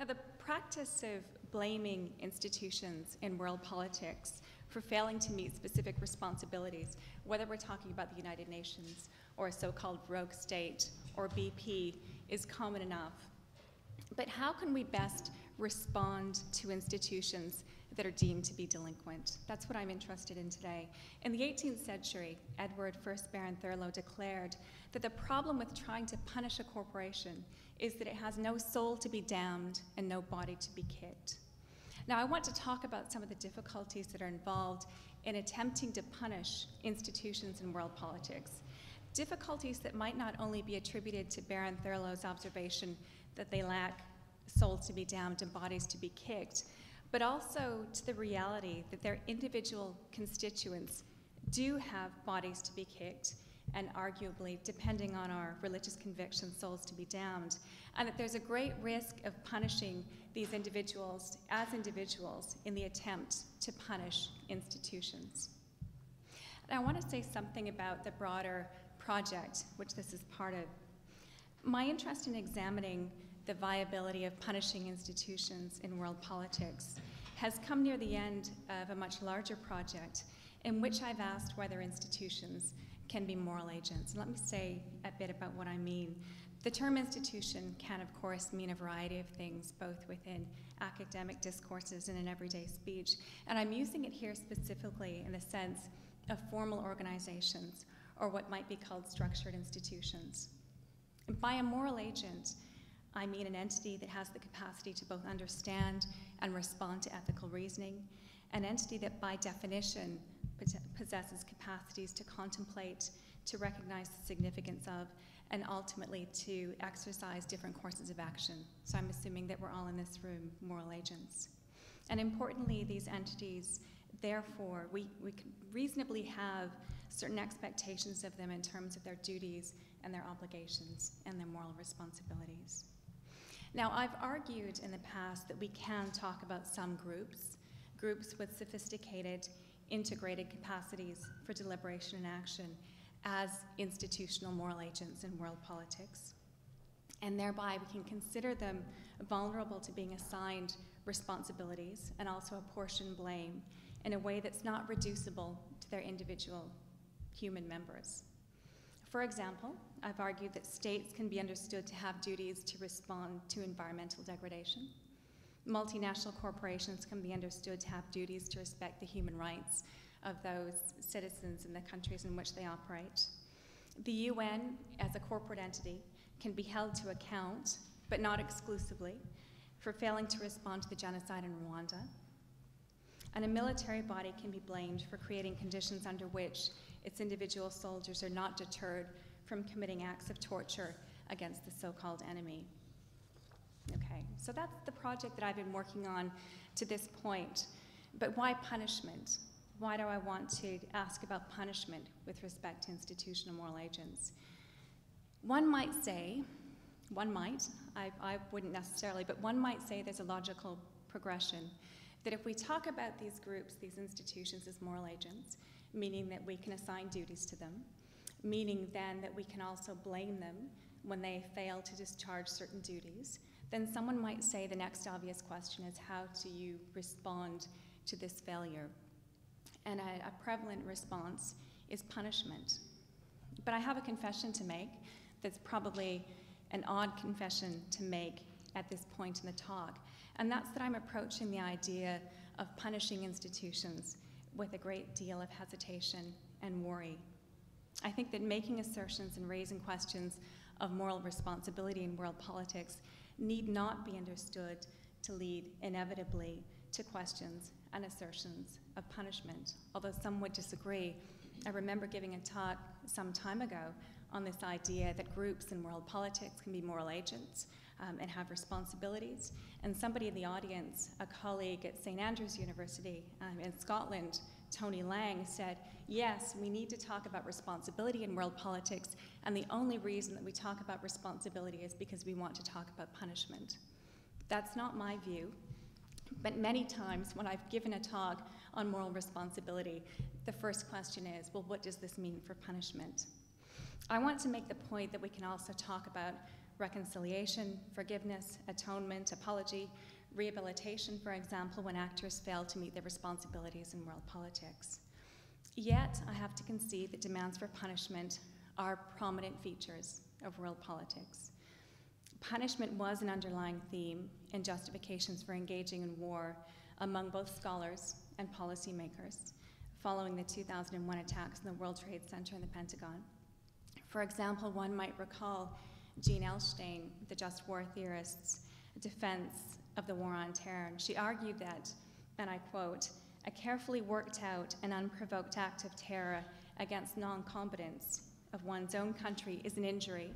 Now, the practice of blaming institutions in world politics for failing to meet specific responsibilities, whether we're talking about the United Nations or a so-called rogue state or BP, is common enough. But how can we best respond to institutions that are deemed to be delinquent? That's what I'm interested in today. In the 18th century, Edward I Baron Thurlow declared that the problem with trying to punish a corporation is that it has no soul to be damned and no body to be kicked. Now, I want to talk about some of the difficulties that are involved in attempting to punish institutions in world politics. Difficulties that might not only be attributed to Baron Thurlow's observation that they lack souls to be damned and bodies to be kicked, but also to the reality that their individual constituents do have bodies to be kicked and arguably, depending on our religious convictions, souls to be damned, and that there's a great risk of punishing these individuals as individuals in the attempt to punish institutions. And I want to say something about the broader project, which this is part of. My interest in examining the viability of punishing institutions in world politics has come near the end of a much larger project in which I've asked whether institutions can be moral agents. And let me say a bit about what I mean. The term institution can, of course, mean a variety of things, both within academic discourses and in everyday speech. And I'm using it here specifically in the sense of formal organizations, or what might be called structured institutions. And by a moral agent, I mean an entity that has the capacity to both understand and respond to ethical reasoning, an entity that by definition possesses capacities to contemplate, to recognize the significance of, and ultimately to exercise different courses of action. So I'm assuming that we're all in this room moral agents. And importantly, these entities, therefore, we can reasonably have certain expectations of them in terms of their duties and their obligations and their moral responsibilities. Now, I've argued in the past that we can talk about some groups with sophisticated, integrated capacities for deliberation and action as institutional moral agents in world politics. And thereby, we can consider them vulnerable to being assigned responsibilities and also apportion blame in a way that's not reducible to their individual human members. For example, I've argued that states can be understood to have duties to respond to environmental degradation. Multinational corporations can be understood to have duties to respect the human rights of those citizens in the countries in which they operate. The UN, as a corporate entity, can be held to account, but not exclusively, for failing to respond to the genocide in Rwanda. And a military body can be blamed for creating conditions under which its individual soldiers are not deterred from committing acts of torture against the so-called enemy. Okay, so that's the project that I've been working on to this point. But why punishment? Why do I want to ask about punishment with respect to institutional moral agents? One might say, I wouldn't necessarily, but one might say there's a logical progression that if we talk about these groups, these institutions as moral agents, meaning that we can assign duties to them, meaning then that we can also blame them when they fail to discharge certain duties, then someone might say the next obvious question is how do you respond to this failure? And a prevalent response is punishment. But I have a confession to make that's probably an odd confession to make at this point in the talk, and that's that I'm approaching the idea of punishing institutions with a great deal of hesitation and worry. I think that making assertions and raising questions of moral responsibility in world politics need not be understood to lead inevitably to questions and assertions of punishment, although some would disagree. I remember giving a talk some time ago on this idea that groups in world politics can be moral agents and have responsibilities. And somebody in the audience, a colleague at St. Andrews University in Scotland, Toni Lang, said, yes, we need to talk about responsibility in world politics, and the only reason that we talk about responsibility is because we want to talk about punishment. That's not my view, but many times when I've given a talk on moral responsibility, the first question is, well, what does this mean for punishment? I want to make the point that we can also talk about reconciliation, forgiveness, atonement, apology, rehabilitation, for example, when actors fail to meet their responsibilities in world politics. Yet, I have to concede that demands for punishment are prominent features of world politics. Punishment was an underlying theme in justifications for engaging in war among both scholars and policymakers following the 2001 attacks on the World Trade Center and the Pentagon. For example, one might recall Jean Elshtain, the just war theorist's defense of the war on terror. And she argued that, and I quote, "A carefully worked out and unprovoked act of terror against non-combatants of one's own country is an injury,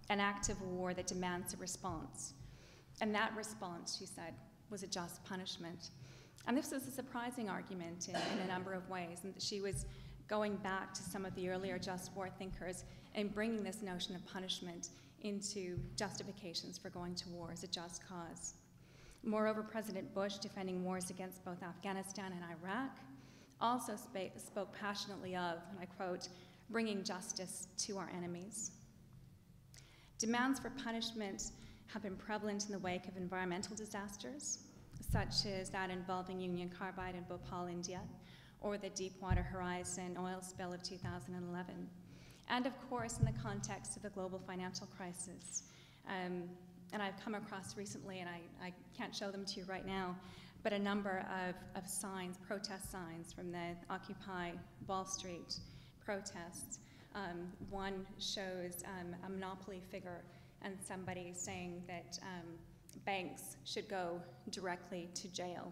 an act of war that demands a response." And that response, she said, was a just punishment. And this was a surprising argument in a number of ways, and that she was going back to some of the earlier just war thinkers and bringing this notion of punishment into justifications for going to war as a just cause. Moreover, President Bush, defending wars against both Afghanistan and Iraq, also spoke passionately of, and I quote, "bringing justice to our enemies." Demands for punishment have been prevalent in the wake of environmental disasters, such as that involving Union Carbide in Bhopal, India, or the Deepwater Horizon oil spill of 2011. And of course, in the context of the global financial crisis. And I've come across recently, and I can't show them to you right now, but a number of signs, protest signs from the Occupy Wall Street protests. One shows a monopoly figure and somebody saying that banks should go directly to jail.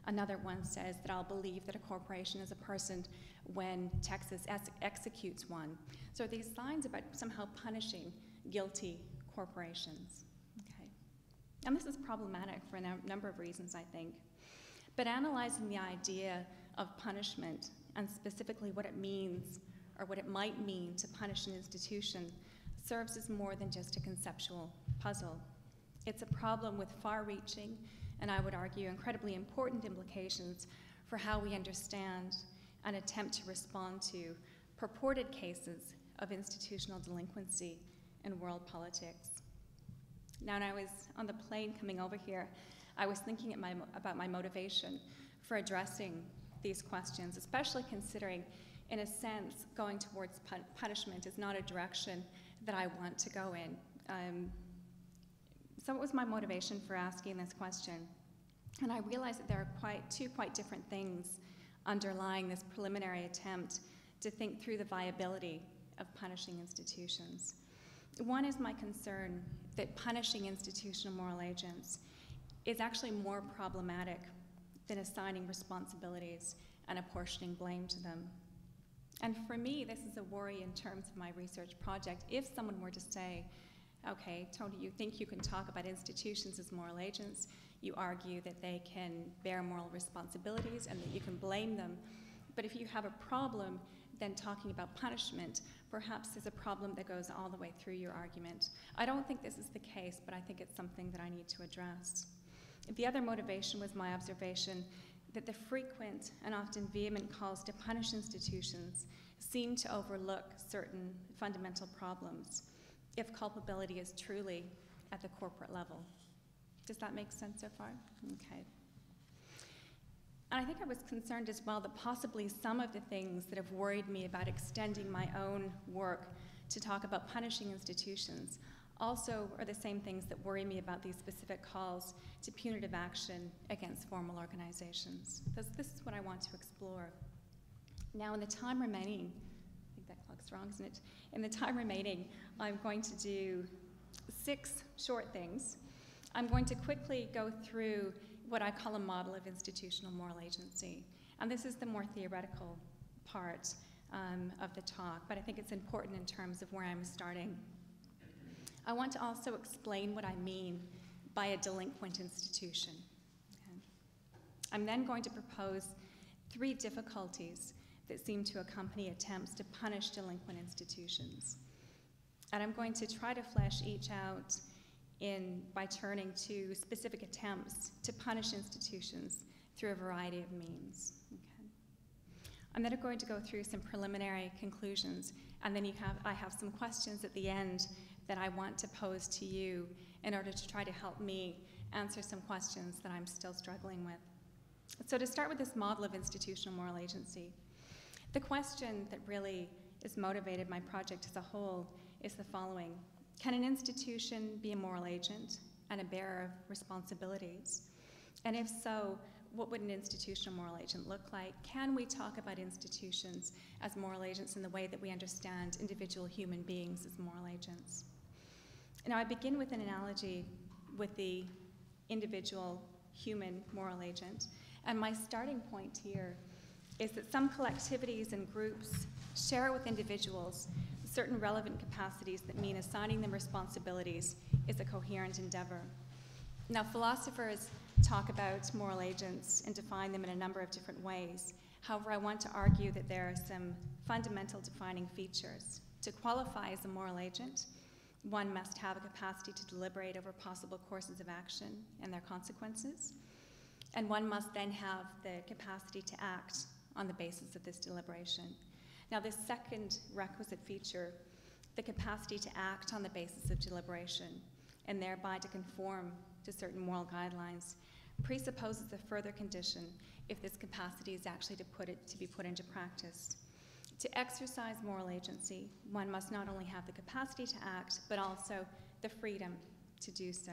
Another one says that I'll believe that a corporation is a person when Texas executes one. So these signs about somehow punishing guilty corporations. Okay. And this is problematic for a number of reasons, I think. But analyzing the idea of punishment, and specifically what it means or what it might mean to punish an institution, serves as more than just a conceptual puzzle. It's a problem with far-reaching, and I would argue incredibly important implications for how we understand and attempt to respond to purported cases of institutional delinquency in world politics. Now, when I was on the plane coming over here, I was thinking about my motivation for addressing these questions, especially considering, in a sense, going towards punishment is not a direction that I want to go in. So what was my motivation for asking this question? And I realized that there are two quite different things underlying this preliminary attempt to think through the viability of punishing institutions. One is my concern that punishing institutional moral agents is actually more problematic than assigning responsibilities and apportioning blame to them. And for me, this is a worry in terms of my research project. If someone were to say, okay, Toni, you think you can talk about institutions as moral agents, you argue that they can bear moral responsibilities and that you can blame them, but if you have a problem, then talking about punishment, perhaps there's a problem that goes all the way through your argument. I don't think this is the case, but I think it's something that I need to address. The other motivation was my observation that the frequent and often vehement calls to punish institutions seem to overlook certain fundamental problems if culpability is truly at the corporate level. Does that make sense so far? Okay. And I think I was concerned as well that possibly some of the things that have worried me about extending my own work to talk about punishing institutions also are the same things that worry me about these specific calls to punitive action against formal organizations. This is what I want to explore. Now, in the time remaining, I think that clock's wrong, isn't it? In the time remaining, I'm going to do 6 short things. I'm going to quickly go through what I call a model of institutional moral agency. And this is the more theoretical part of the talk, but I think it's important in terms of where I'm starting. I want to also explain what I mean by a delinquent institution. Okay. I'm then going to propose 3 difficulties that seem to accompany attempts to punish delinquent institutions. And I'm going to try to flesh each out by turning to specific attempts to punish institutions through a variety of means. Okay. I'm then going to go through some preliminary conclusions, and then I have some questions at the end that I want to pose to you in order to try to help me answer some questions that I'm still struggling with. So to start with this model of institutional moral agency, the question that really has motivated my project as a whole is the following. Can an institution be a moral agent and a bearer of responsibilities? And if so, what would an institutional moral agent look like? Can we talk about institutions as moral agents in the way that we understand individual human beings as moral agents? Now, I begin with an analogy with the individual human moral agent, and my starting point here is that some collectivities and groups share with individuals certain relevant capacities that mean assigning them responsibilities is a coherent endeavor. Now, philosophers talk about moral agents and define them in a number of different ways. However, I want to argue that there are some fundamental defining features. To qualify as a moral agent, one must have a capacity to deliberate over possible courses of action and their consequences, and one must then have the capacity to act on the basis of this deliberation. Now, this second requisite feature, the capacity to act on the basis of deliberation and thereby to conform to certain moral guidelines, presupposes a further condition if this capacity is actually to be put into practice. To exercise moral agency, one must not only have the capacity to act, but also the freedom to do so,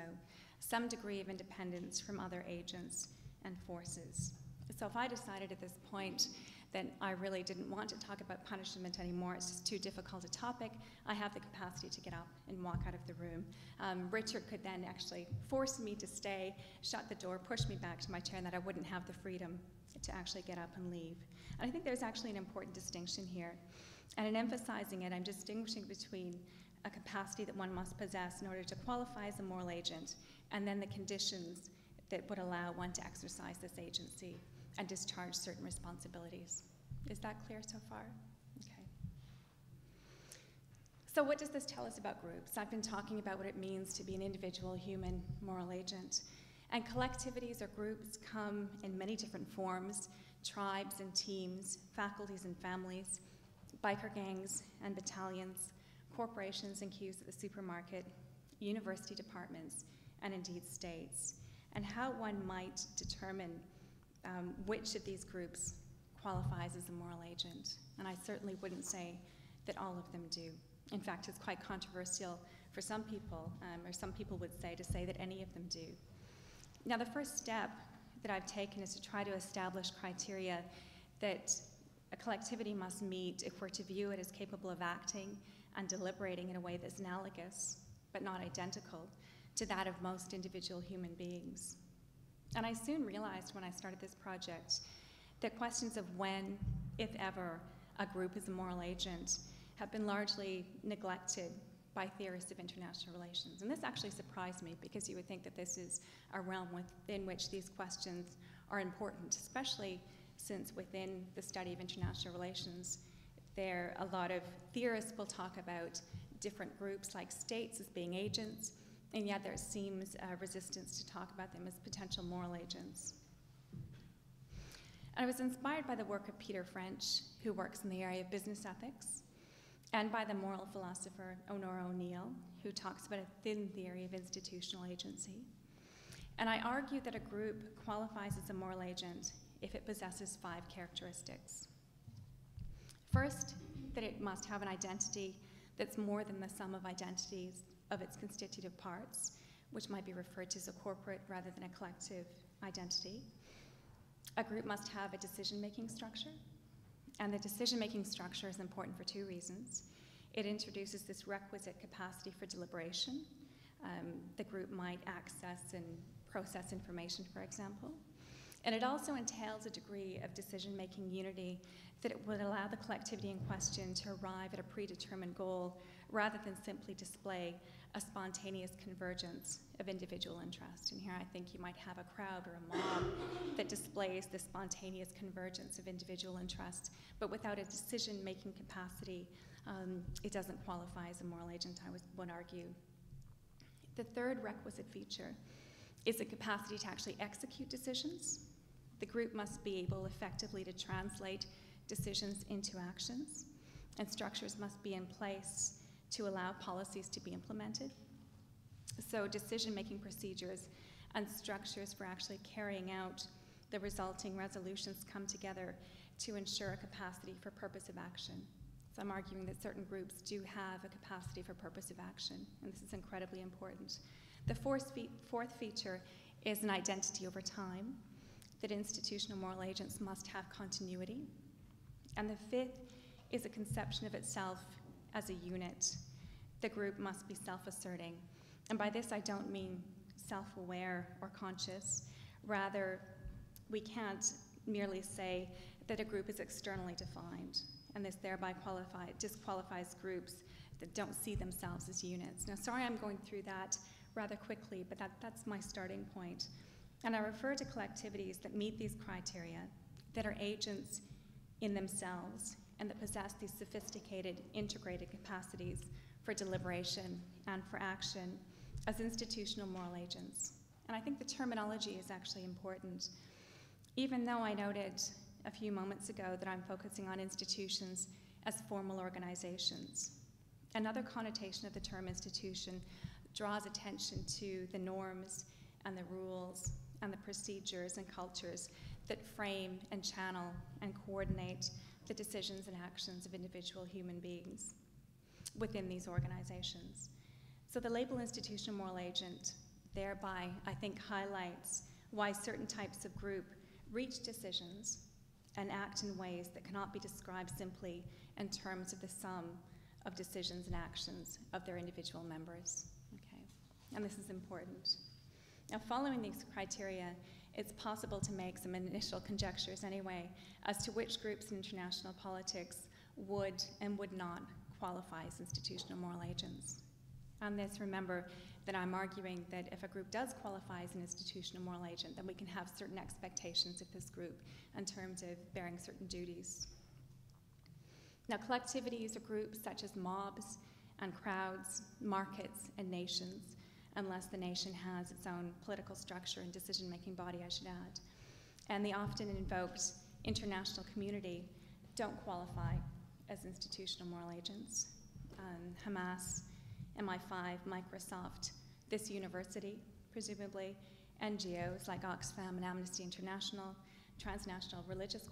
some degree of independence from other agents and forces. So if I decided at this point that I really didn't want to talk about punishment anymore, it's just too difficult a topic, I have the capacity to get up and walk out of the room. Richard could then actually force me to stay, shut the door, push me back to my chair, and that I wouldn't have the freedom to actually get up and leave. And I think there's actually an important distinction here. And in emphasizing it, I'm distinguishing between a capacity that one must possess in order to qualify as a moral agent, and then the conditions that would allow one to exercise this agency and discharge certain responsibilities. Is that clear so far? Okay. So what does this tell us about groups? I've been talking about what it means to be an individual human moral agent. And collectivities or groups come in many different forms: tribes and teams, faculties and families, biker gangs and battalions, corporations and queues at the supermarket, university departments, and indeed states. And how one might determine which of these groups qualifies as a moral agent. And I certainly wouldn't say that all of them do. In fact, it's quite controversial for some people, or some people would say, to say that any of them do. Now, the first step that I've taken is to try to establish criteria that a collectivity must meet if we're to view it as capable of acting and deliberating in a way that's analogous, but not identical, to that of most individual human beings. And I soon realized when I started this project that questions of when, if ever, a group is a moral agent have been largely neglected by theorists of international relations. And this actually surprised me, because you would think that this is a realm within which these questions are important, especially since within the study of international relations, a lot of theorists will talk about different groups like states as being agents, and yet there seems a resistance to talk about them as potential moral agents. And I was inspired by the work of Peter French, who works in the area of business ethics, and by the moral philosopher Honora O'Neill, who talks about a thin theory of institutional agency. And I argue that a group qualifies as a moral agent if it possesses 5 characteristics. First, that it must have an identity that's more than the sum of identities of its constitutive parts, which might be referred to as a corporate rather than a collective identity. A group must have a decision-making structure, and the decision-making structure is important for 2 reasons. It introduces this requisite capacity for deliberation. The group might access and process information, for example. And it also entails a degree of decision-making unity that it would allow the collectivity in question to arrive at a predetermined goal rather than simply display a spontaneous convergence of individual interest. And here I think you might have a crowd or a mob that displays the spontaneous convergence of individual interest, but without a decision-making capacity, it doesn't qualify as a moral agent, I would argue. The third requisite feature is the capacity to actually execute decisions. The group must be able effectively to translate decisions into actions, and structures must be in place to allow policies to be implemented. So decision-making procedures and structures for actually carrying out the resulting resolutions come together to ensure a capacity for purpose of action. So I'm arguing that certain groups do have a capacity for purpose of action, and this is incredibly important. The fourth feature is an identity over time, that institutional moral agents must have continuity. And the fifth is a conception of itself as a unit. The group must be self-asserting. And by this I don't mean self-aware or conscious. Rather, we can't merely say that a group is externally defined, and this thereby disqualifies groups that don't see themselves as units. Now, sorry I'm going through that rather quickly, but that's my starting point. And I refer to collectivities that meet these criteria, that are agents in themselves, and that possess these sophisticated, integrated capacities for deliberation and for action as institutional moral agents. And I think the terminology is actually important. Even though I noted a few moments ago that I'm focusing on institutions as formal organizations, another connotation of the term institution draws attention to the norms and the rules and the procedures and cultures that frame and channel and coordinate the decisions and actions of individual human beings within these organizations. So the label institutional moral agent thereby, I think, highlights why certain types of group reach decisions and act in ways that cannot be described simply in terms of the sum of decisions and actions of their individual members. Okay, and this is important. Now, following these criteria, it's possible to make some initial conjectures anyway as to which groups in international politics would and would not qualify as institutional moral agents. On this, remember that I'm arguing that if a group does qualify as an institutional moral agent, then we can have certain expectations of this group in terms of bearing certain duties. Now, collectivities are groups such as mobs and crowds, markets, and nations, unless the nation has its own political structure and decision-making body, I should add. And the often invoked international community don't qualify as institutional moral agents. Hamas, MI5, Microsoft, this university, presumably, NGOs like Oxfam and Amnesty International, transnational religious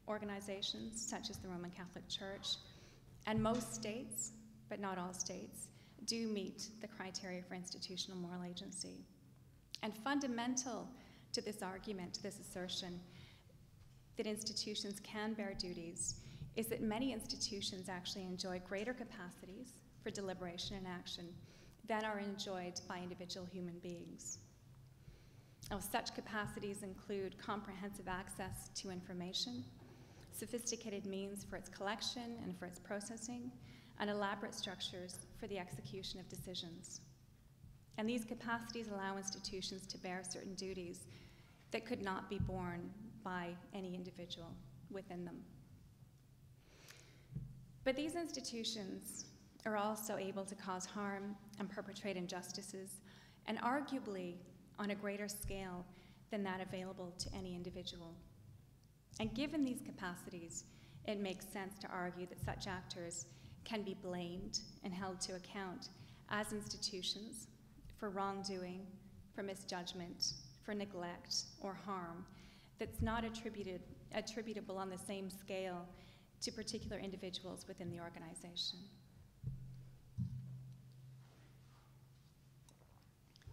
organizations such as the Roman Catholic Church, and most states, but not all states, do meet the criteria for institutional moral agency. And fundamental to this argument, to this assertion, that institutions can bear duties, is that many institutions actually enjoy greater capacities for deliberation and action than are enjoyed by individual human beings. Now, such capacities include comprehensive access to information, sophisticated means for its collection and for its processing, and elaborate structures for the execution of decisions. And these capacities allow institutions to bear certain duties that could not be borne by any individual within them. But these institutions are also able to cause harm and perpetrate injustices, and arguably on a greater scale than that available to any individual. And given these capacities, it makes sense to argue that such actors can be blamed and held to account as institutions for wrongdoing, for misjudgment, for neglect, or harm that's not attributable on the same scale to particular individuals within the organization.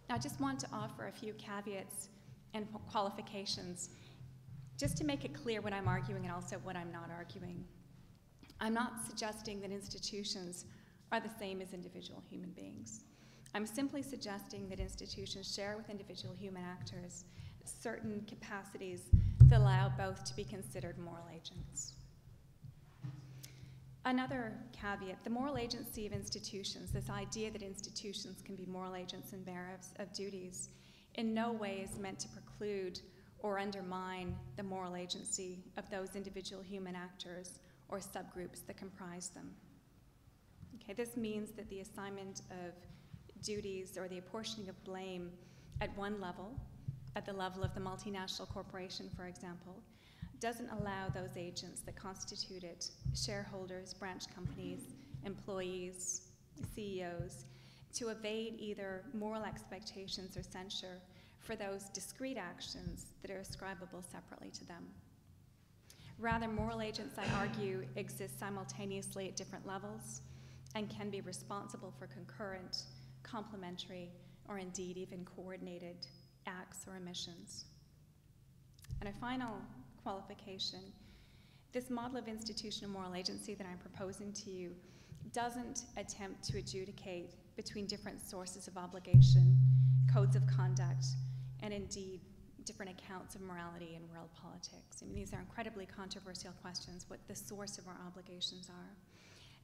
Now, I just want to offer a few caveats and qualifications just to make it clear what I'm arguing and also what I'm not arguing. I'm not suggesting that institutions are the same as individual human beings. I'm simply suggesting that institutions share with individual human actors certain capacities that allow both to be considered moral agents. Another caveat, the moral agency of institutions, this idea that institutions can be moral agents and bearers of duties, in no way is meant to preclude or undermine the moral agency of those individual human actors or subgroups that comprise them. Okay, this means that the assignment of duties or the apportioning of blame at one level, at the level of the multinational corporation, for example, doesn't allow those agents that constitute it, shareholders, branch companies, employees, CEOs, to evade either moral expectations or censure for those discrete actions that are ascribable separately to them. Rather, moral agents, I argue, exist simultaneously at different levels and can be responsible for concurrent, complementary, or indeed even coordinated acts or omissions. And a final qualification, this model of institutional moral agency that I'm proposing to you doesn't attempt to adjudicate between different sources of obligation, codes of conduct, and indeed different accounts of morality in world politics. I mean, these are incredibly controversial questions, what the source of our obligations are.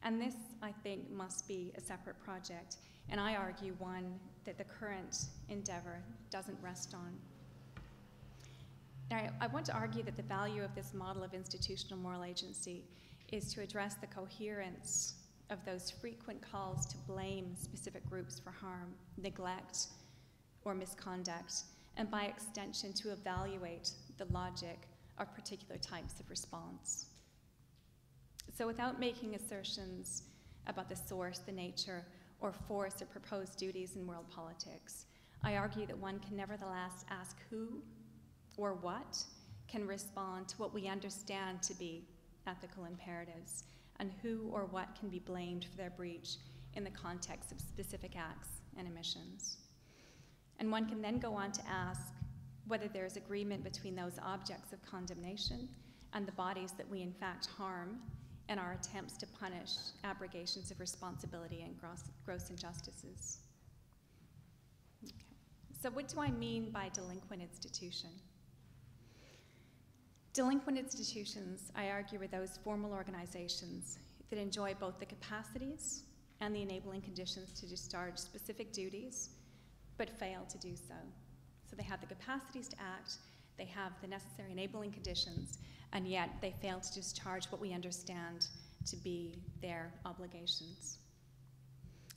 And this, I think, must be a separate project, and I argue one that the current endeavor doesn't rest on. Now, I want to argue that the value of this model of institutional moral agency is to address the coherence of those frequent calls to blame specific groups for harm, neglect, or misconduct, and by extension to evaluate the logic of particular types of response. So without making assertions about the source, the nature, or force of proposed duties in world politics, I argue that one can nevertheless ask who or what can respond to what we understand to be ethical imperatives, and who or what can be blamed for their breach in the context of specific acts and omissions. And one can then go on to ask whether there is agreement between those objects of condemnation and the bodies that we in fact harm in our attempts to punish abrogations of responsibility and gross injustices. Okay. So what do I mean by delinquent institution? Delinquent institutions, I argue, are those formal organizations that enjoy both the capacities and the enabling conditions to discharge specific duties, but fail to do so. So they have the capacities to act, they have the necessary enabling conditions, and yet they fail to discharge what we understand to be their obligations.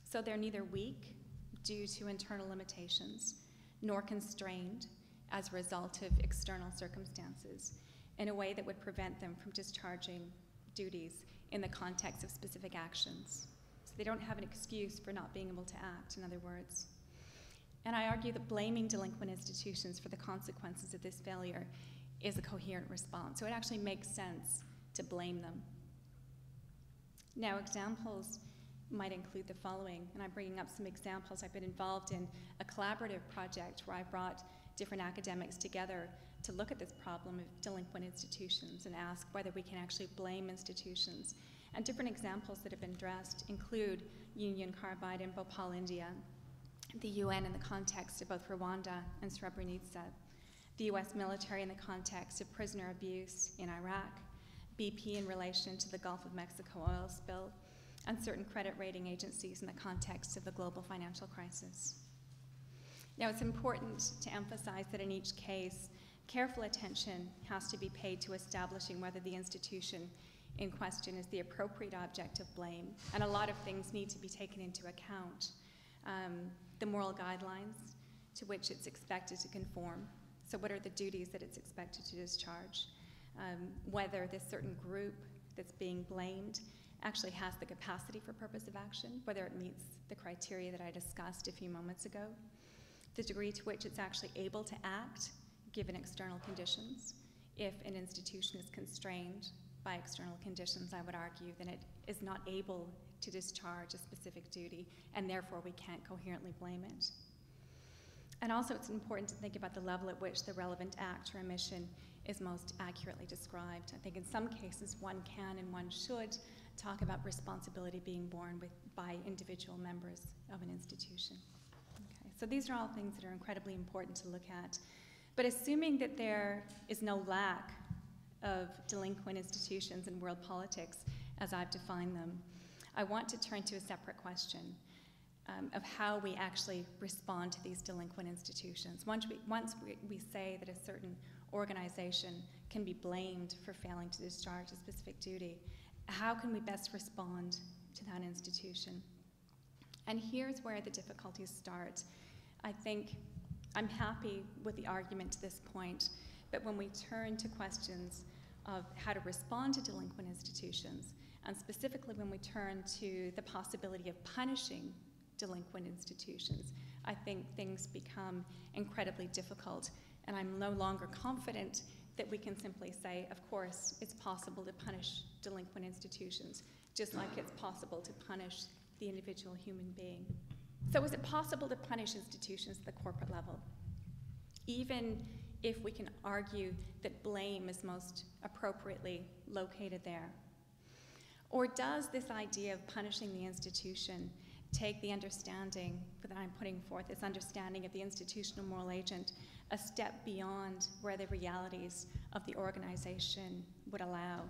So they're neither weak due to internal limitations, nor constrained as a result of external circumstances in a way that would prevent them from discharging duties in the context of specific actions. So they don't have an excuse for not being able to act, in other words. And I argue that blaming delinquent institutions for the consequences of this failure is a coherent response. So it actually makes sense to blame them. Now, examples might include the following, and I'm bringing up some examples. I've been involved in a collaborative project where I brought different academics together to look at this problem of delinquent institutions and ask whether we can actually blame institutions. And different examples that have been addressed include Union Carbide in Bhopal, India, the UN in the context of both Rwanda and Srebrenica, the US military in the context of prisoner abuse in Iraq, BP in relation to the Gulf of Mexico oil spill, and certain credit rating agencies in the context of the global financial crisis. Now, it's important to emphasize that in each case, careful attention has to be paid to establishing whether the institution in question is the appropriate object of blame, and a lot of things need to be taken into account. The moral guidelines to which it's expected to conform. So what are the duties that it's expected to discharge? Whether this certain group that's being blamed actually has the capacity for purpose of action, whether it meets the criteria that I discussed a few moments ago, the degree to which it's actually able to act given external conditions. If an institution is constrained by external conditions, I would argue that it is not able to discharge a specific duty, and therefore we can't coherently blame it. And also it's important to think about the level at which the relevant act or omission is most accurately described. I think in some cases one can and one should talk about responsibility being borne by individual members of an institution. Okay, so these are all things that are incredibly important to look at. But assuming that there is no lack of delinquent institutions in world politics as I've defined them, I want to turn to a separate question of how we actually respond to these delinquent institutions. Once we say that a certain organization can be blamed for failing to discharge a specific duty, how can we best respond to that institution? And here's where the difficulties start. I think I'm happy with the argument to this point, but when we turn to questions of how to respond to delinquent institutions and specifically when we turn to the possibility of punishing delinquent institutions, I think things become incredibly difficult, and I'm no longer confident that we can simply say, of course, it's possible to punish delinquent institutions, just like it's possible to punish the individual human being. So is it possible to punish institutions at the corporate level, even if we can argue that blame is most appropriately located there? Or does this idea of punishing the institution take the understanding that I'm putting forth, this understanding of the institutional moral agent, a step beyond where the realities of the organization would allow?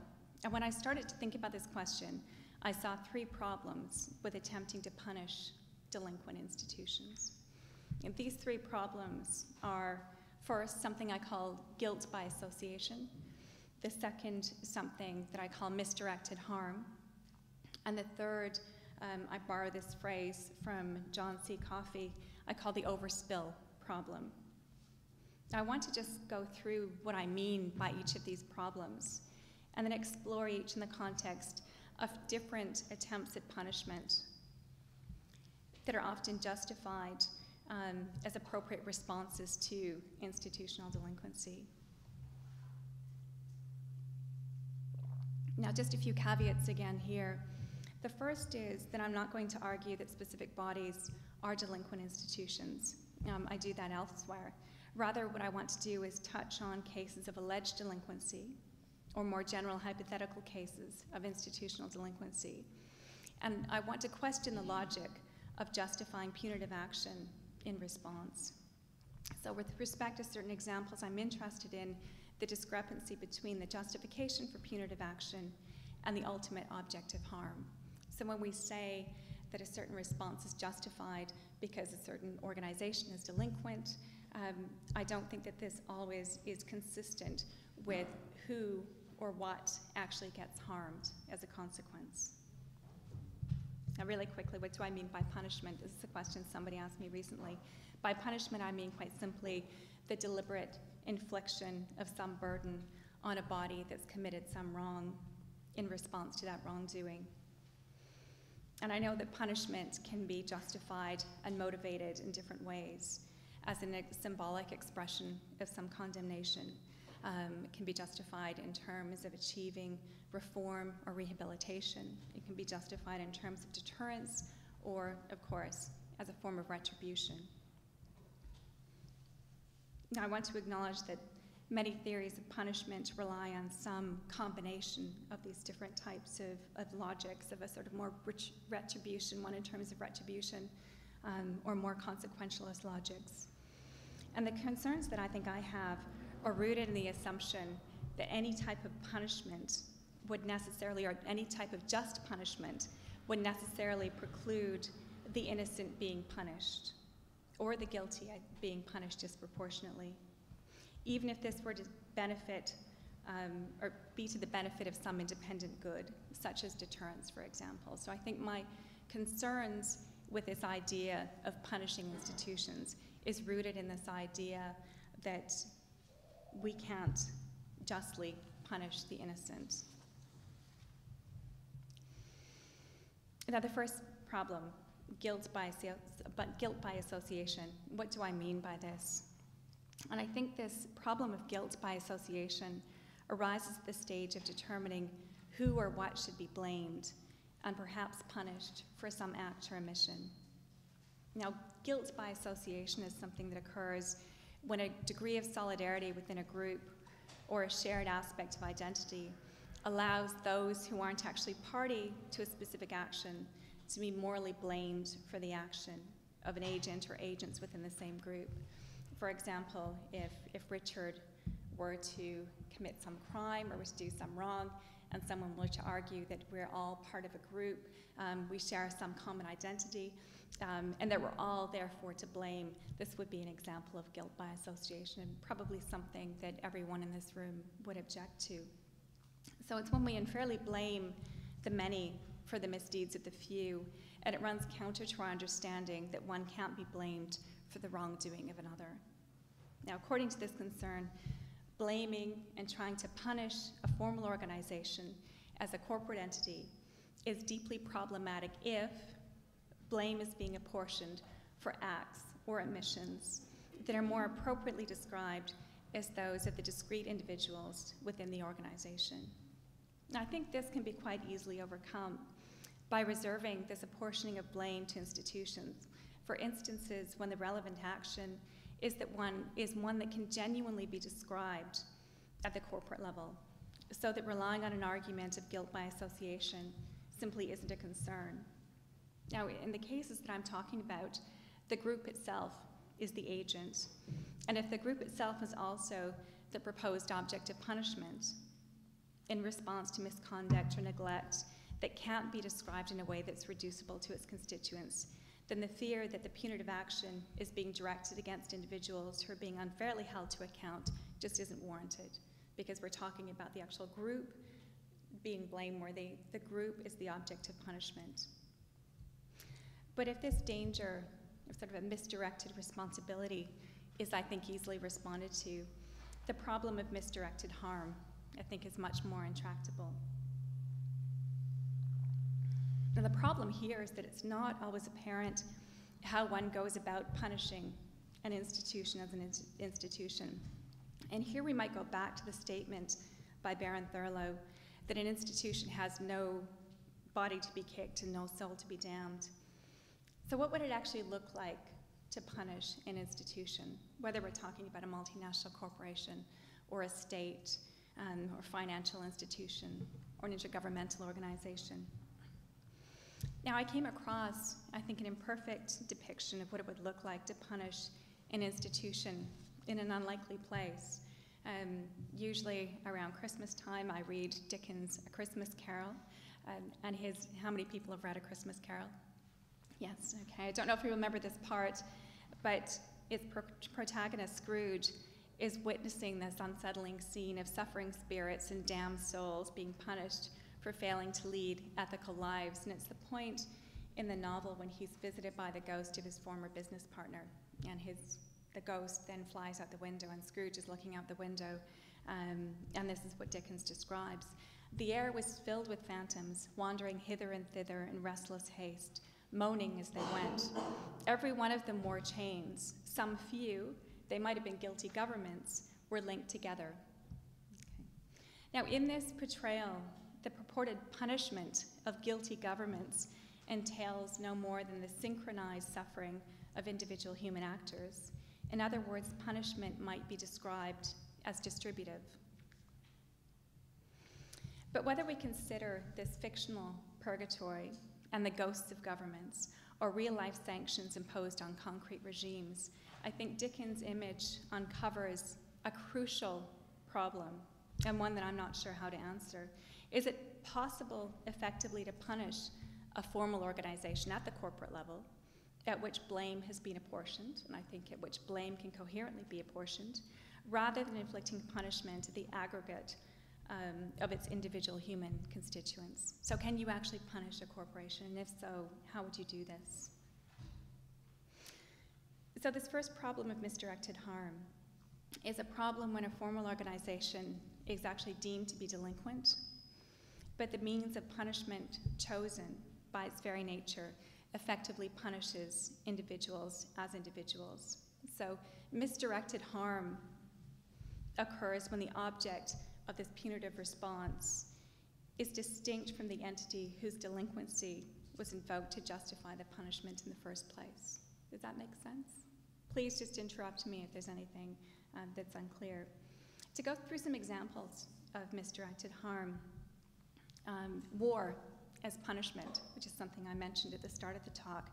And when I started to think about this question, I saw three problems with attempting to punish delinquent institutions. And these three problems are, first, something I call guilt by association. The second, something that I call misdirected harm. And the third, I borrow this phrase from John C. Coffey, I call the overspill problem. Now, I want to just go through what I mean by each of these problems, and then explore each in the context of different attempts at punishment that are often justified as appropriate responses to institutional delinquency. Now, just a few caveats again here. The first is that I'm not going to argue that specific bodies are delinquent institutions. I do that elsewhere. Rather, what I want to do is touch on cases of alleged delinquency, or more general hypothetical cases of institutional delinquency. And I want to question the logic of justifying punitive action in response. So with respect to certain examples, I'm interested in the discrepancy between the justification for punitive action and the ultimate object of harm. So when we say that a certain response is justified because a certain organization is delinquent, I don't think that this always is consistent with who or what actually gets harmed as a consequence. Now, really quickly, what do I mean by punishment? This is a question somebody asked me recently. By punishment, I mean quite simply the deliberate infliction of some burden on a body that's committed some wrong in response to that wrongdoing. And I know that punishment can be justified and motivated in different ways as a symbolic expression of some condemnation. It can be justified in terms of achieving reform or rehabilitation. It can be justified in terms of deterrence or, of course, as a form of retribution. Now, I want to acknowledge that many theories of punishment rely on some combination of these different types of logics, of a sort of more retribution, one in terms of retribution, or more consequentialist logics. And the concerns that I think I have are rooted in the assumption that any type of punishment would necessarily, or any type of just punishment, would necessarily preclude the innocent being punished, or the guilty being punished disproportionately, even if this were to benefit, or be to the benefit of some independent good, such as deterrence, for example. So I think my concerns with this idea of punishing institutions is rooted in this idea that we can't justly punish the innocent. Now, the first problem, guilt by association. What do I mean by this? And I think this problem of guilt by association arises at the stage of determining who or what should be blamed and perhaps punished for some act or omission. Now, guilt by association is something that occurs when a degree of solidarity within a group or a shared aspect of identity allows those who aren't actually party to a specific action to be morally blamed for the action of an agent or agents within the same group. For example, if Richard were to commit some crime or was to do some wrong, and someone were to argue that we're all part of a group, we share some common identity, and that we're all therefore to blame, this would be an example of guilt by association, and probably something that everyone in this room would object to. So it's when we unfairly blame the many for the misdeeds of the few, and it runs counter to our understanding that one can't be blamed for the wrongdoing of another. Now, according to this concern, blaming and trying to punish a formal organization as a corporate entity is deeply problematic if blame is being apportioned for acts or omissions that are more appropriately described as those of the discrete individuals within the organization. Now, I think this can be quite easily overcome by reserving this apportioning of blame to institutions for instances when the relevant action is one that can genuinely be described at the corporate level, so that relying on an argument of guilt by association simply isn't a concern. Now, in the cases that I'm talking about, the group itself is the agent, and if the group itself is also the proposed object of punishment in response to misconduct or neglect that can't be described in a way that's reducible to its constituents, then the fear that the punitive action is being directed against individuals who are being unfairly held to account just isn't warranted, because we're talking about the actual group being blameworthy. The group is the object of punishment. But if this danger of sort of a misdirected responsibility is, I think, easily responded to, the problem of misdirected harm, I think, is much more intractable. Now, the problem here is that it's not always apparent how one goes about punishing an institution as an institution. And here we might go back to the statement by Baron Thurlow that an institution has no body to be kicked and no soul to be damned. So what would it actually look like to punish an institution, whether we're talking about a multinational corporation or a state or financial institution or an intergovernmental organization? Now, I came across, I think, an imperfect depiction of what it would look like to punish an institution in an unlikely place. Usually around Christmas time, I read Dickens' A Christmas Carol, and how many people have read A Christmas Carol? Yes, okay. I don't know if you remember this part, but its protagonist, Scrooge, is witnessing this unsettling scene of suffering spirits and damned souls being punished for failing to lead ethical lives. And it's the point in the novel when he's visited by the ghost of his former business partner, and the ghost then flies out the window, and Scrooge is looking out the window, and this is what Dickens describes. The air was filled with phantoms, wandering hither and thither in restless haste, moaning as they went. Every one of them wore chains. Some few, they might have been guilty governments, were linked together. Okay. Now, in this portrayal, the purported punishment of guilty governments entails no more than the synchronized suffering of individual human actors. In other words, punishment might be described as distributive. But whether we consider this fictional purgatory and the ghosts of governments or real-life sanctions imposed on concrete regimes, I think Dickens' image uncovers a crucial problem, and one that I'm not sure how to answer. Is it possible effectively to punish a formal organization at the corporate level at which blame has been apportioned, and I think at which blame can coherently be apportioned, rather than inflicting punishment at the aggregate of its individual human constituents? So can you actually punish a corporation? And if so, how would you do this? So this first problem of misdirected harm is a problem when a formal organization is actually deemed to be delinquent, but the means of punishment chosen by its very nature effectively punishes individuals as individuals. So misdirected harm occurs when the object of this punitive response is distinct from the entity whose delinquency was invoked to justify the punishment in the first place. Does that make sense? Please just interrupt me if there's anything that's unclear. To go through some examples of misdirected harm, war as punishment, which is something I mentioned at the start of the talk,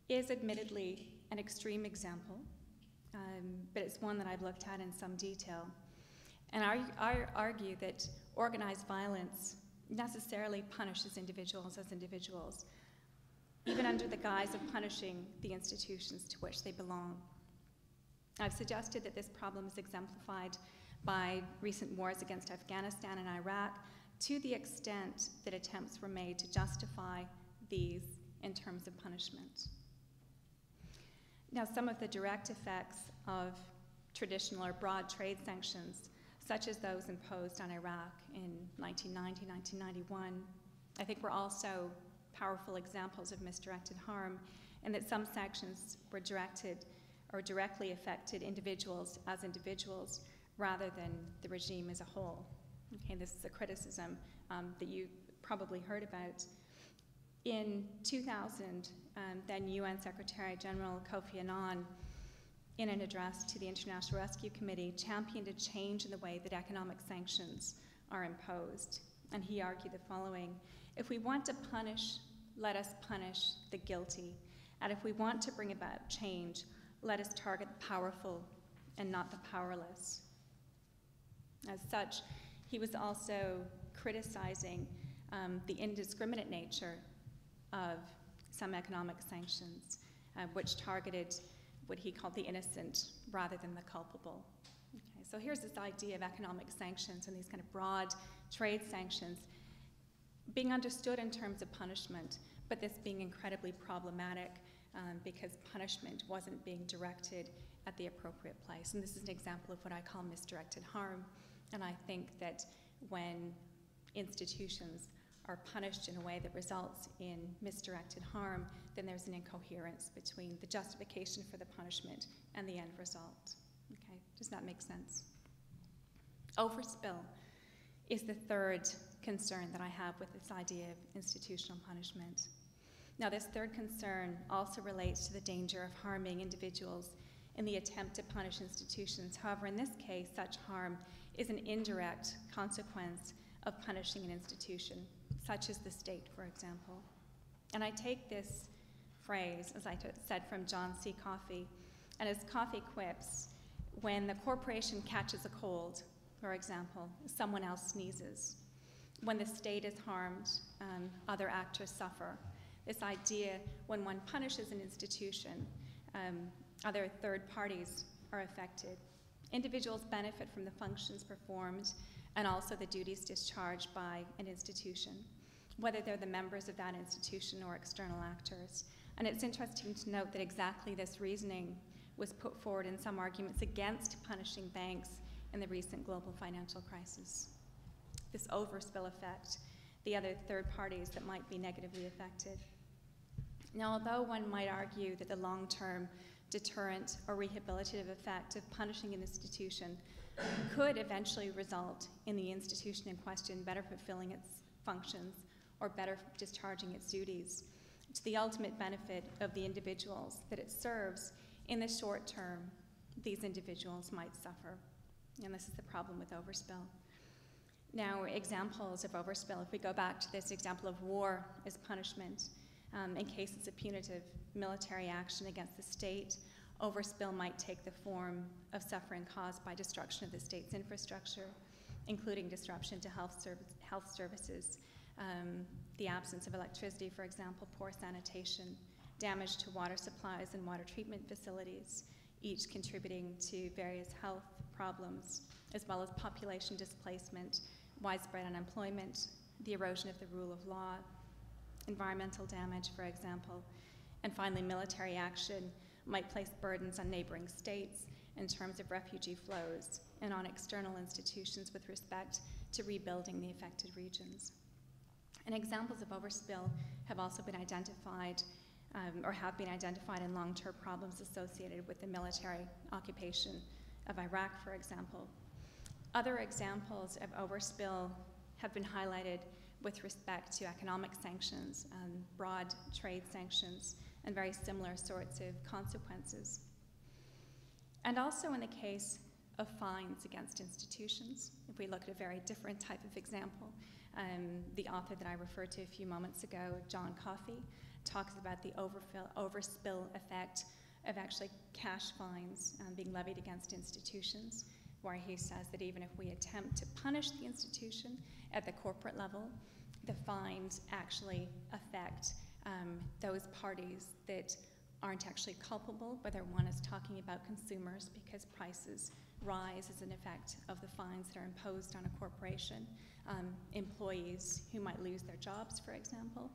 is admittedly an extreme example, but it's one that I've looked at in some detail. And I argue that organized violence necessarily punishes individuals as individuals, even under the guise of punishing the institutions to which they belong. I've suggested that this problem is exemplified by recent wars against Afghanistan and Iraq, to the extent that attempts were made to justify these in terms of punishment. Now, some of the direct effects of traditional or broad trade sanctions, such as those imposed on Iraq in 1990, 1991, I think were also powerful examples of misdirected harm, and that some sanctions were directed or directly affected individuals as individuals rather than the regime as a whole. Okay, this is a criticism that you probably heard about. In 2000, then UN Secretary General Kofi Annan, in an address to the International Rescue Committee, championed a change in the way that economic sanctions are imposed. And he argued the following: if we want to punish, let us punish the guilty. And if we want to bring about change, let us target the powerful and not the powerless. As such, he was also criticizing the indiscriminate nature of some economic sanctions, which targeted what he called the innocent rather than the culpable. Okay, so here's this idea of economic sanctions and these kind of broad trade sanctions being understood in terms of punishment, but this being incredibly problematic because punishment wasn't being directed at the appropriate place. And this is an example of what I call misdirected harm. And I think that when institutions are punished in a way that results in misdirected harm, then there's an incoherence between the justification for the punishment and the end result. Okay, does that make sense? Overspill is the third concern that I have with this idea of institutional punishment. Now, this third concern also relates to the danger of harming individuals in the attempt to punish institutions. However, in this case, such harm is an indirect consequence of punishing an institution, such as the state, for example. And I take this phrase, as I said, from John C. Coffey, and as Coffey quips, when the corporation catches a cold, for example, someone else sneezes. When the state is harmed, other actors suffer. This idea, when one punishes an institution, other third parties are affected. Individuals benefit from the functions performed and also the duties discharged by an institution, whether they're the members of that institution or external actors. And it's interesting to note that exactly this reasoning was put forward in some arguments against punishing banks in the recent global financial crisis. This overspill effect, the other third parties that might be negatively affected. Now, although one might argue that the long-term deterrent or rehabilitative effect of punishing an institution could eventually result in the institution in question better fulfilling its functions or better discharging its duties to the ultimate benefit of the individuals that it serves, in the short term, these individuals might suffer. And this is the problem with overspill. Now, examples of overspill, if we go back to this example of war as punishment, in cases of punitive military action against the state, overspill might take the form of suffering caused by destruction of the state's infrastructure, including disruption to health services, the absence of electricity, for example, poor sanitation, damage to water supplies and water treatment facilities, each contributing to various health problems, as well as population displacement, widespread unemployment, the erosion of the rule of law, environmental damage, for example, and finally, military action might place burdens on neighboring states in terms of refugee flows and on external institutions with respect to rebuilding the affected regions. And examples of overspill have also been identified or have been identified in long-term problems associated with the military occupation of Iraq, for example. Other examples of overspill have been highlighted with respect to economic sanctions, broad trade sanctions, and very similar sorts of consequences. And also in the case of fines against institutions, if we look at a very different type of example, the author that I referred to a few moments ago, John Coffey, talks about the overspill effect of actually cash fines being levied against institutions, where he says that even if we attempt to punish the institution at the corporate level, the fines actually affect those parties that aren't actually culpable, whether one is talking about consumers because prices rise as an effect of the fines that are imposed on a corporation, employees who might lose their jobs, for example,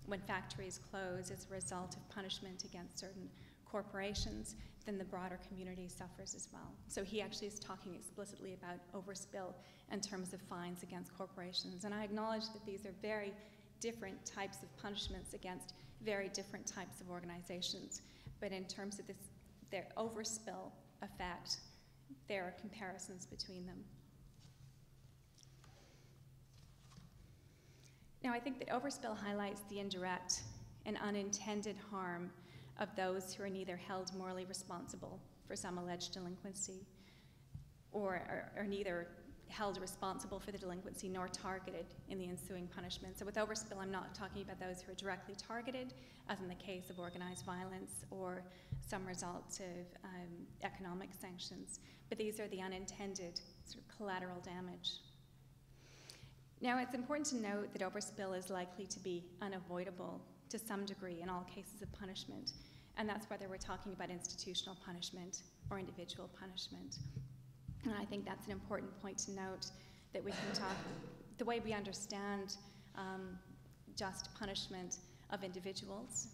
when factories close as a result of punishment against certain corporations, then the broader community suffers as well. So he actually is talking explicitly about overspill in terms of fines against corporations. And I acknowledge that these are very different types of punishments against very different types of organizations. But in terms of their overspill effect, there are comparisons between them. Now, I think that overspill highlights the indirect and unintended harm of those who are neither held morally responsible for some alleged delinquency or are neither held responsible for the delinquency nor targeted in the ensuing punishment. So with overspill, I'm not talking about those who are directly targeted, as in the case of organized violence or some result of economic sanctions, but these are the unintended sort of collateral damage. Now, it's important to note that overspill is likely to be unavoidable to some degree in all cases of punishment, and that's whether we're talking about institutional punishment or individual punishment. And I think that's an important point to note, that we can talk, the way we understand just punishment of individuals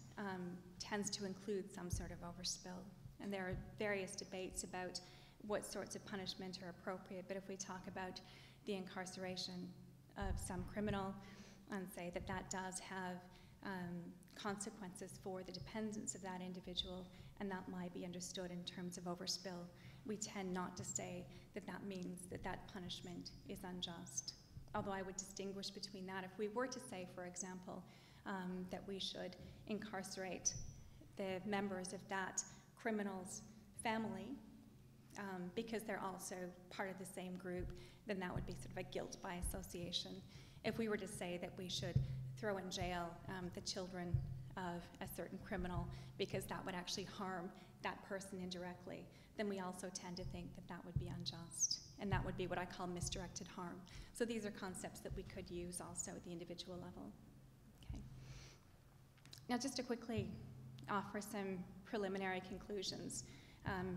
tends to include some sort of overspill. And there are various debates about what sorts of punishment are appropriate, but if we talk about the incarceration of some criminal and say that that does have consequences for the dependents of that individual, and that might be understood in terms of overspill, we tend not to say that that means that that punishment is unjust. Although I would distinguish between that. If we were to say, for example, that we should incarcerate the members of that criminal's family because they're also part of the same group, then that would be sort of a guilt by association. If we were to say that we should throw in jail the children of a certain criminal because that would actually harm that person indirectly, then we also tend to think that that would be unjust. And that would be what I call misdirected harm. So these are concepts that we could use also at the individual level. Okay. Now, just to quickly offer some preliminary conclusions,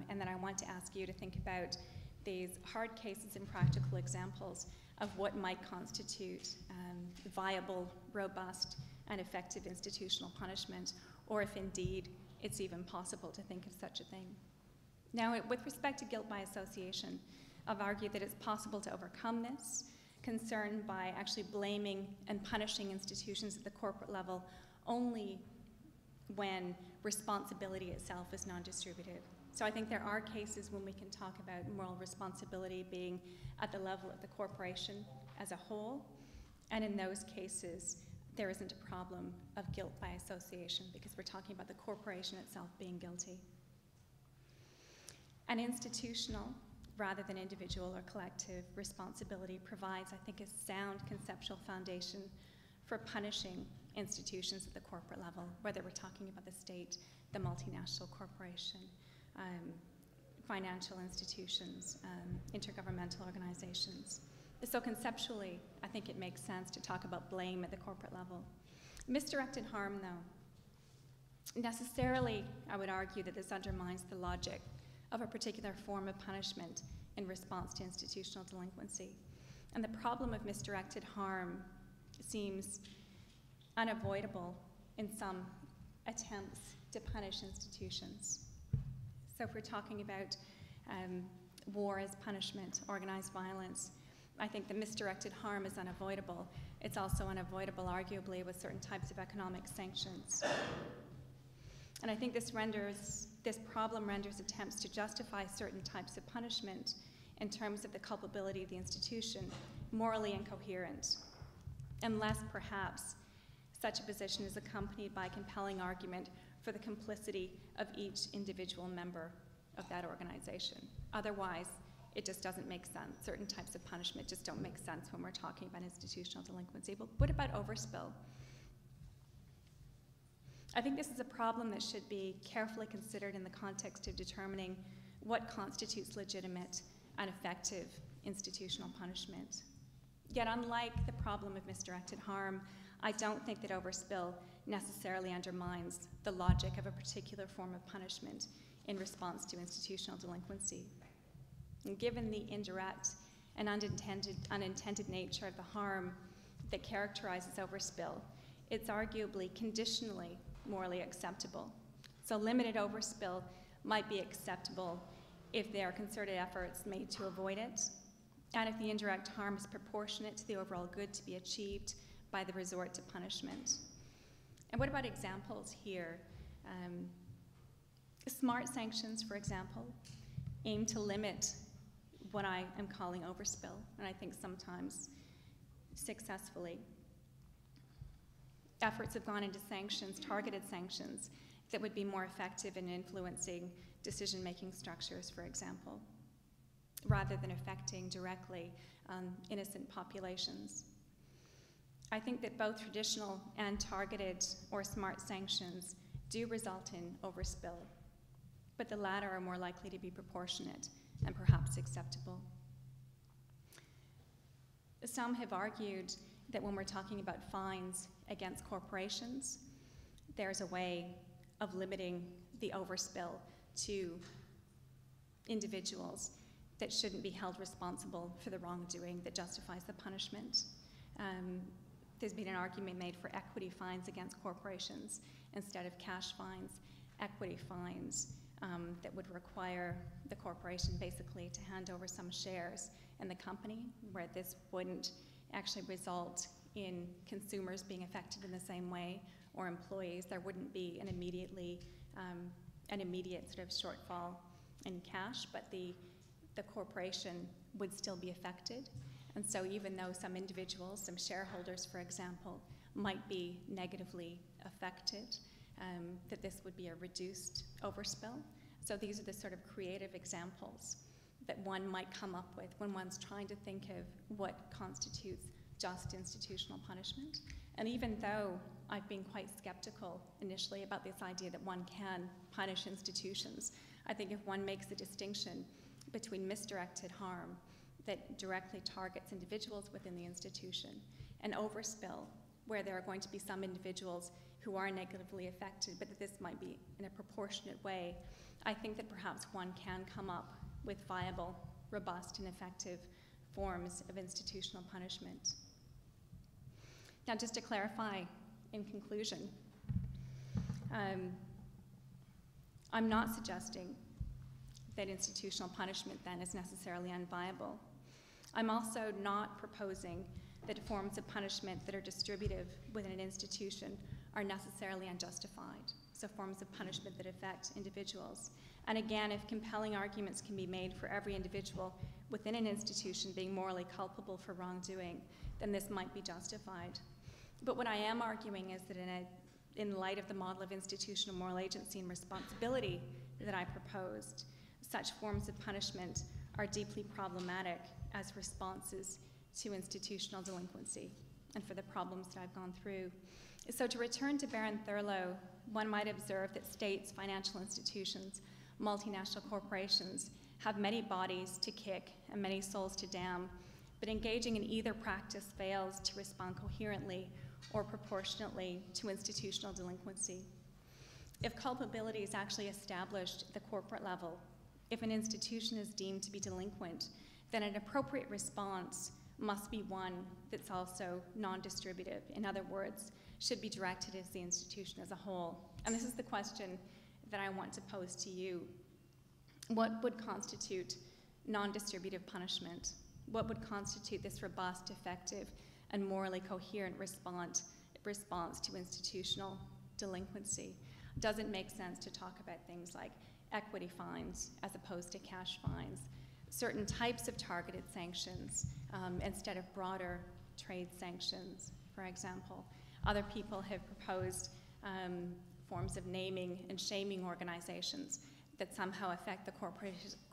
and then I want to ask you to think about these hard cases and practical examples of what might constitute viable, robust, and effective institutional punishment, or if indeed it's even possible to think of such a thing. Now, with respect to guilt by association, I've argued that it's possible to overcome this concern by actually blaming and punishing institutions at the corporate level only when responsibility itself is non-distributive. So I think there are cases when we can talk about moral responsibility being at the level of the corporation as a whole, and in those cases, there isn't a problem of guilt by association because we're talking about the corporation itself being guilty. An institutional, rather than individual or collective, responsibility provides, I think, a sound conceptual foundation for punishing institutions at the corporate level, whether we're talking about the state, the multinational corporation, financial institutions, intergovernmental organizations. So conceptually, I think it makes sense to talk about blame at the corporate level. Misdirected harm, though, necessarily, I would argue that this undermines the logic of a particular form of punishment in response to institutional delinquency. And the problem of misdirected harm seems unavoidable in some attempts to punish institutions. So if we're talking about war as punishment, organized violence, I think the misdirected harm is unavoidable. It's also unavoidable, arguably, with certain types of economic sanctions. And I think this problem renders attempts to justify certain types of punishment in terms of the culpability of the institution morally incoherent, unless perhaps such a position is accompanied by a compelling argument for the complicity of each individual member of that organization. Otherwise, it just doesn't make sense. Certain types of punishment just don't make sense when we're talking about institutional delinquency. But what about overspill? I think this is a problem that should be carefully considered in the context of determining what constitutes legitimate and effective institutional punishment. Yet, unlike the problem of misdirected harm, I don't think that overspill necessarily undermines the logic of a particular form of punishment in response to institutional delinquency. And given the indirect and unintended nature of the harm that characterizes overspill, it's arguably conditionally morally acceptable. So limited overspill might be acceptable if there are concerted efforts made to avoid it, and if the indirect harm is proportionate to the overall good to be achieved by the resort to punishment. And what about examples here? Smart sanctions, for example, aim to limit what I am calling overspill, and I think sometimes successfully. Efforts have gone into sanctions, targeted sanctions, that would be more effective in influencing decision-making structures, for example, rather than affecting directly innocent populations. I think that both traditional and targeted or smart sanctions do result in overspill, but the latter are more likely to be proportionate and perhaps acceptable. Some have argued that when we're talking about fines against corporations, there's a way of limiting the overspill to individuals that shouldn't be held responsible for the wrongdoing that justifies the punishment. There's been an argument made for equity fines against corporations instead of cash fines, equity fines that would require the corporation basically to hand over some shares in the company, where this wouldn't actually result in consumers being affected in the same way, or employees. There wouldn't be an immediate sort of shortfall in cash, but the corporation would still be affected. And so even though some individuals, some shareholders, for example, might be negatively affected, that this would be a reduced overspill. So these are the sort of creative examples that one might come up with when one's trying to think of what constitutes just institutional punishment. And even though I've been quite skeptical initially about this idea that one can punish institutions, I think if one makes a distinction between misdirected harm that directly targets individuals within the institution and overspill, where there are going to be some individuals who are negatively affected, but that this might be in a proportionate way, I think that perhaps one can come up with viable, robust, and effective forms of institutional punishment. Now, just to clarify in conclusion, I'm not suggesting that institutional punishment then is necessarily unviable. I'm also not proposing that forms of punishment that are distributive within an institution are necessarily unjustified, so forms of punishment that affect individuals. And again, if compelling arguments can be made for every individual within an institution being morally culpable for wrongdoing, then this might be justified. But what I am arguing is that in light of the model of institutional moral agency and responsibility that I proposed, such forms of punishment are deeply problematic as responses to institutional delinquency and for the problems that I've gone through. So to return to Baron Thurlow, one might observe that states, financial institutions, multinational corporations have many bodies to kick and many souls to damn, but engaging in either practice fails to respond coherently or proportionately to institutional delinquency. If culpability is actually established at the corporate level, if an institution is deemed to be delinquent, then an appropriate response must be one that's also non-distributive. In other words, should be directed at the institution as a whole. And this is the question that I want to pose to you. What would constitute non-distributive punishment? What would constitute this robust, effective, and morally coherent response to institutional delinquency? Does it make sense to talk about things like equity fines as opposed to cash fines, certain types of targeted sanctions instead of broader trade sanctions, for example? Other people have proposed forms of naming and shaming organizations that somehow affect the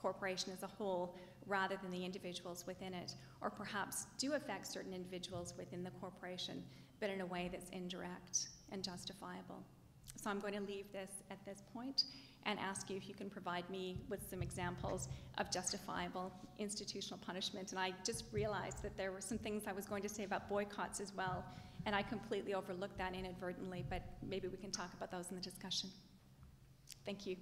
corporation as a whole rather than the individuals within it, or perhaps do affect certain individuals within the corporation, but in a way that's indirect and justifiable. So I'm going to leave this at this point and ask you if you can provide me with some examples of justifiable institutional punishment. And I just realized that there were some things I was going to say about boycotts as well, and I completely overlooked that inadvertently, but maybe we can talk about those in the discussion. Thank you.